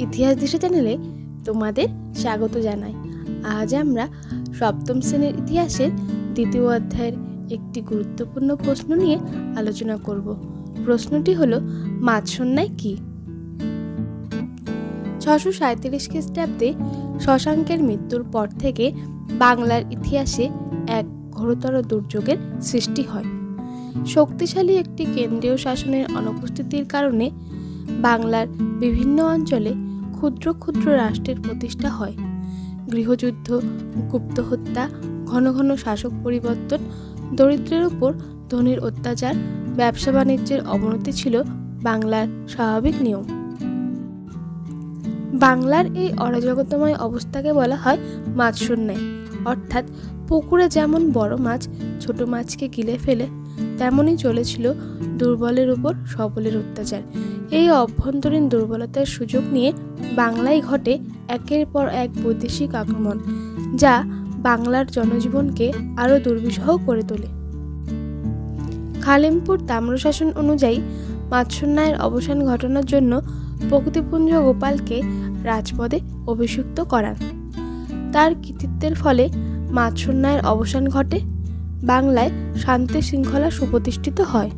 ইতিহাস দিশা চ্যানেলে তোমাদের স্বাগত জানাই। আজ আমরা সপ্তম শ্রেণীর ইতিহাসের দ্বিতীয় অধ্যায়ের একটি গুরুত্বপূর্ণ প্রশ্ন নিয়ে আলোচনা করব। প্রশ্নটি হলো, মাৎসন্যায় কি? 637 খ্রিস্টাব্দে শশাঙ্কের মৃত্যুর পর থেকে বাংলার ইতিহাসে এক ঘোরতর দুর্যোগের সৃষ্টি হয়। শক্তিশালী একটি কেন্দ্রীয় শাসনের অনুপস্থিতির কারণে বাংলার বিভিন্ন অঞ্চলে ক্ষুদ্র ক্ষুদ্র রাষ্ট্রের প্রতিষ্ঠা হয়। গৃহযুদ্ধ, গুপ্ত হত্যা, ঘন ঘন শাসক পরিবর্তন, দরিদ্রের উপর ধনীর অত্যাচার, ব্যবসা বাণিজ্যের অবনতি ছিল বাংলার স্বাভাবিক নিয়ম। বাংলার এই অরাজকতাময় অবস্থাকে বলা হয় মাৎসন্যায়। অর্থাৎ পুকুরে যেমন বড় মাছ ছোট মাছকে গিলে ফেলে, তেমনই চলেছিল দুর্বলের উপর সবলের অত্যাচার। এই অভ্যন্তরীণ দুর্বলতার সুযোগ নিয়ে বাংলায় ঘটে একের পর এক বৈদেশিক আক্রমণ, যা বাংলার জনজীবনকে আরও দুর্বিষহ করে তোলে। খালেমপুর তাম্রশাসন অনুযায়ী মাৎসন্যায়ের অবসান ঘটানোর জন্য প্রকৃতিপুঞ্জ গোপালকে রাজপদে অভিষিক্ত করান। তার কৃতিত্বের ফলে মাৎসন্যায়ের অবসান ঘটে, বাংলায় শান্তি শৃঙ্খলা সুপ্রতিষ্ঠিত হয়।